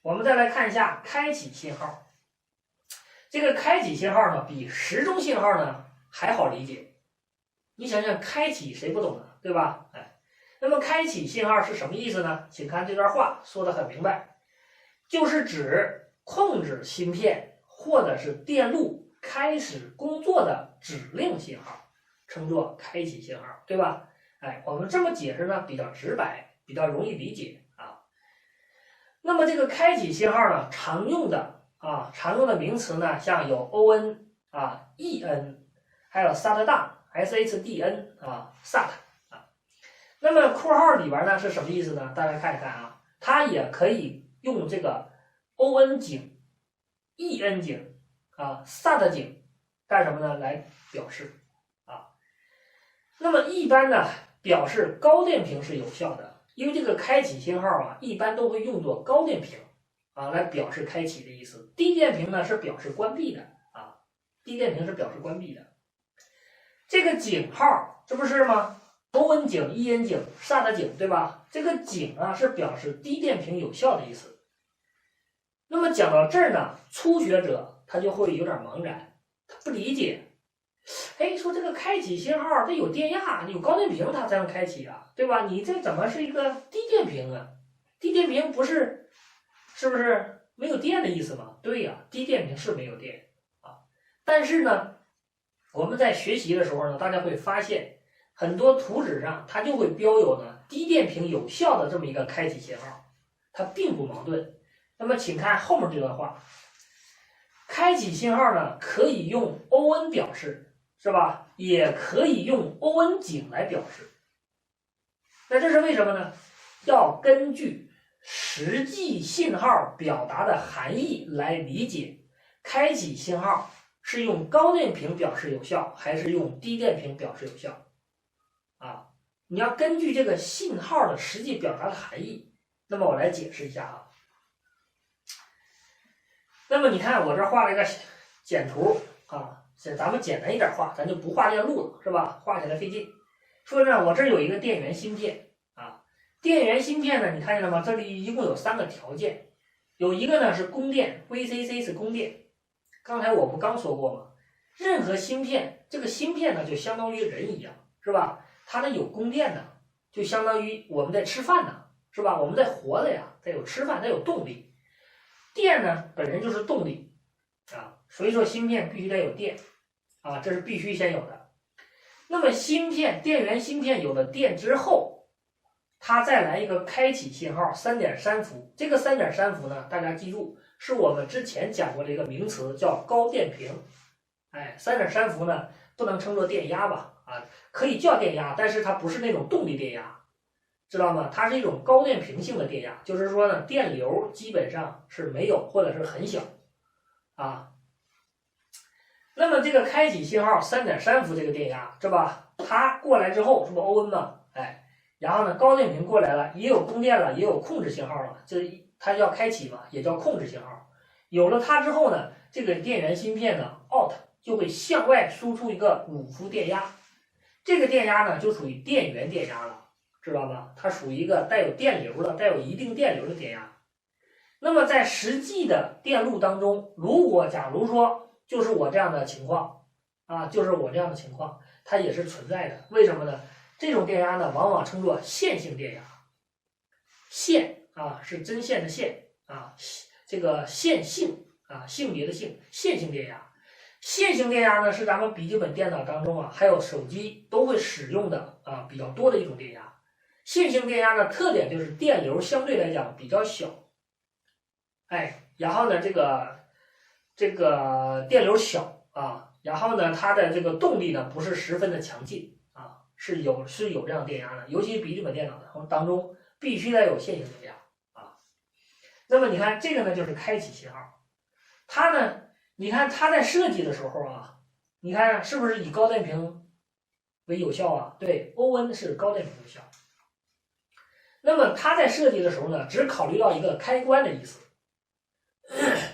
我们再来看一下开启信号。这个开启信号呢，比时钟信号呢还好理解。你想想，开启谁不懂呢？对吧？那么开启信号是什么意思呢？请看这段话说得很明白，就是指控制芯片或者是电路开始工作的指令信号，称作开启信号，对吧？我们这么解释呢比较直白，比较容易理解啊。那么这个开启信号呢，常用的名词呢，像有 ON EN， 还有 SAT-SHDN SAT 那么括号里边呢是什么意思呢？大家看一看啊，它也可以用这个 ON 井、EN 井SAT 井干什么呢？来表示那么一般呢表示高电平是有效的，因为这个开启信号一般都会用作高电平来表示开启的意思。低电平呢是表示关闭的低电平是表示关闭的。这个井号这不是吗？ON 井、EN 井、SAT 井，对吧？这个井是表示低电平有效的意思。那么讲到这儿呢，初学者他就会有点茫然，他不理解。说这个开启信号，这有电压，有高电平它才能开启对吧？你这怎么是一个低电平啊？低电平是不是没有电的意思吗？对呀，低电平是没有电但是呢，我们在学习的时候呢，大家会发现很多图纸上它就会标有呢低电平有效的这么一个开启信号，它并不矛盾。那么请看后面这段话，开启信号呢可以用 ON 表示，是吧？也可以用 ON 井来表示。那这是为什么呢？要根据实际信号表达的含义来理解开启信号是用高电平表示有效，还是用低电平表示有效你要根据这个信号的实际表达的含义。那么我来解释一下那么你看我这画了一个简图咱们简单一点画，咱就不画链路了，是吧？画起来费劲。说呢，我这有一个电源芯片电源芯片呢，你看见了吗？这里一共有3个条件，有一个呢是供电 ，VCC 是供电。刚才我不刚说过吗？任何芯片，这个芯片呢就相当于人一样，是吧？它呢有供电呢，就相当于我们在吃饭呢，是吧？我们在活的呀，它有吃饭，它有动力。电呢本身就是动力所以说芯片必须得有电这是必须先有的。那么电源芯片有了电之后，它再来一个开启信号 3.3 伏。这个 3.3 伏呢，大家记住是我们之前讲过的一个名词，叫高电平。3.3 伏呢不能称作电压吧可以叫电压，但是它不是那种动力电压，知道吗？它是一种高电平性的电压，就是说呢电流基本上是没有或者是很小那么这个开启信号 3.3 伏这个电压，是吧？它过来之后，是不 ON 嘛？然后呢，高电平过来了，也有供电了，也有控制信号了，它叫开启嘛，也叫控制信号。有了它之后呢，这个电源芯片呢 ，out 就会向外输出一个5伏电压，这个电压呢就属于电源电压了，知道吗？它属于一个带有电流的、带有一定电流的电压。那么在实际的电路当中，假如说就是我这样的情况它也是存在的。为什么呢？这种电压呢，往往称作线性电压。线是针线的线这个线性性别的性，线性电压。线性电压呢，是咱们笔记本电脑当中还有手机都会使用的比较多的一种电压。线性电压的特点就是电流相对来讲比较小，然后呢，这个电流小然后呢，它的这个动力呢不是十分的强劲是有这样电压的，尤其笔记本电脑当中必须得有线性电压那么你看这个呢就是开启信号，它呢，你看它在设计的时候你看是不是以高电平为有效对 ，ON 是高电平有效。那么它在设计的时候呢，只考虑到一个开关的意思。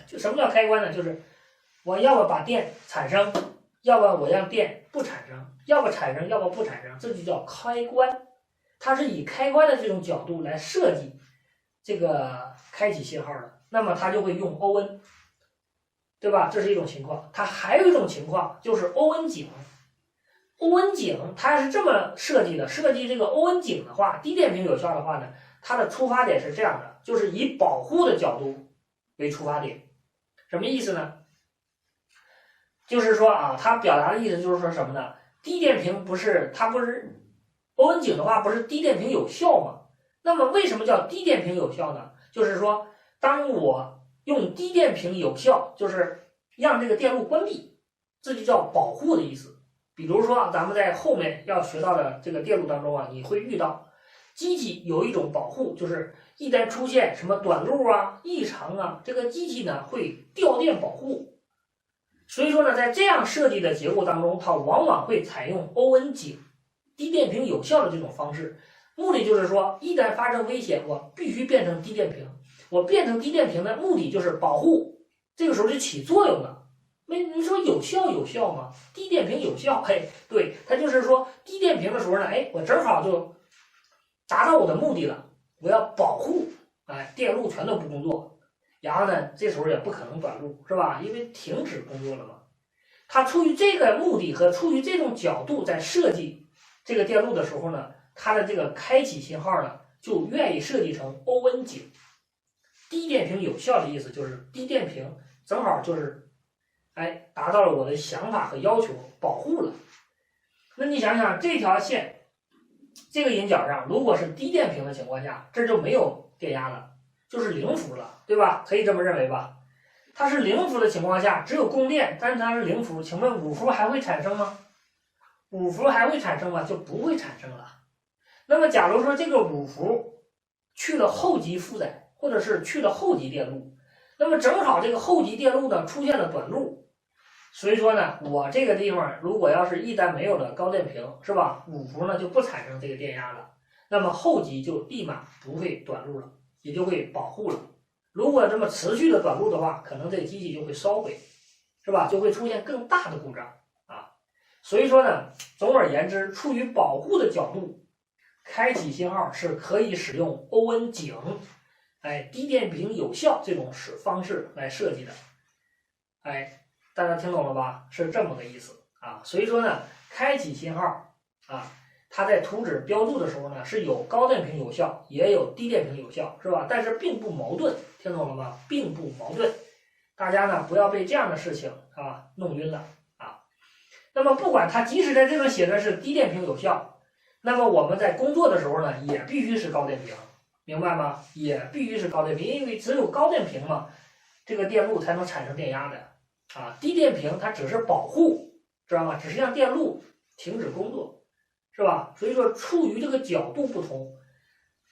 就什么叫开关呢？就是我要不把电产生，要不我让电不产生，要不产生，要不不产生，这就叫开关。它是以开关的这种角度来设计这个开启信号的。那么它就会用欧恩，对吧？这是一种情况。它还有一种情况就是欧恩井。欧恩井它是这么设计的，设计这个欧恩井的话，低电平有效的话呢，它的出发点是这样的，就是以保护的角度为出发点。什么意思呢？就是说啊，它表达的意思就是说什么呢？低电平它不是欧恩井的话，不是低电平有效吗？那么为什么叫低电平有效呢？就是说，当我用低电平有效，就是让这个电路关闭，这就叫保护的意思。比如说啊，咱们在后面要学到的这个电路当中啊，你会遇到机器有一种保护，就是一旦出现什么短路啊、异常啊，这个机器呢会掉电保护。所以说呢，在这样设计的结构当中，它往往会采用欧恩井低电平有效的这种方式，目的就是说，一旦发生危险，我必须变成低电平。我变成低电平的目的就是保护，这个时候就起作用了。你说有效吗？低电平有效，对，它就是说低电平的时候呢，我正好就达到我的目的了，我要保护，电路全都不工作，然后呢，这时候也不可能短路，是吧？因为停止工作了嘛。它出于这个目的和出于这种角度在设计这个电路的时候呢，它的这个开启信号呢，就愿意设计成欧恩井。低电平有效的意思就是低电平正好就是达到了我的想法和要求，保护了。那你想想这条线这个引脚上如果是低电平的情况下，这就没有电压了，就是零伏了，对吧？可以这么认为吧？它是零伏的情况下只有供电，但是它是零伏，请问五伏还会产生吗？五伏还会产生吗？就不会产生了。那么假如说这个五伏去了后级负载，或者是去了后级电路，那么正好这个后级电路呢出现了短路，所以说呢，我这个地方如果要是一旦没有了高电平，是吧？五伏呢就不产生这个电压了，那么后级就立马不会短路了，也就会保护了。如果这么持续的短路的话，可能这个机器就会烧毁，是吧？就会出现更大的故障啊。所以说呢，总而言之，出于保护的角度，开启信号是可以使用欧恩井，低电平有效这种方式来设计的，大家听懂了吧？是这么个意思啊。所以说呢，开启信号啊，它在图纸标注的时候呢，是有高电平有效，也有低电平有效，是吧？但是并不矛盾，听懂了吗？并不矛盾。大家呢不要被这样的事情弄晕了啊。那么不管它即使在这种写的是低电平有效，那么我们在工作的时候呢，也必须是高电平，明白吗？也必须是高电平，因为只有高电平嘛，这个电路才能产生电压的。低电平它只是保护，知道吗？只是让电路停止工作，是吧？所以说出于这个角度不同，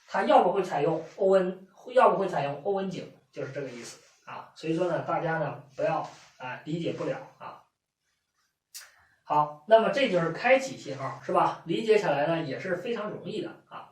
它要不会采用欧恩，要不会采用欧恩井，就是这个意思啊。所以说呢，大家呢不要理解不了啊。好，那么这就是开启信号，是吧？理解起来呢也是非常容易的啊。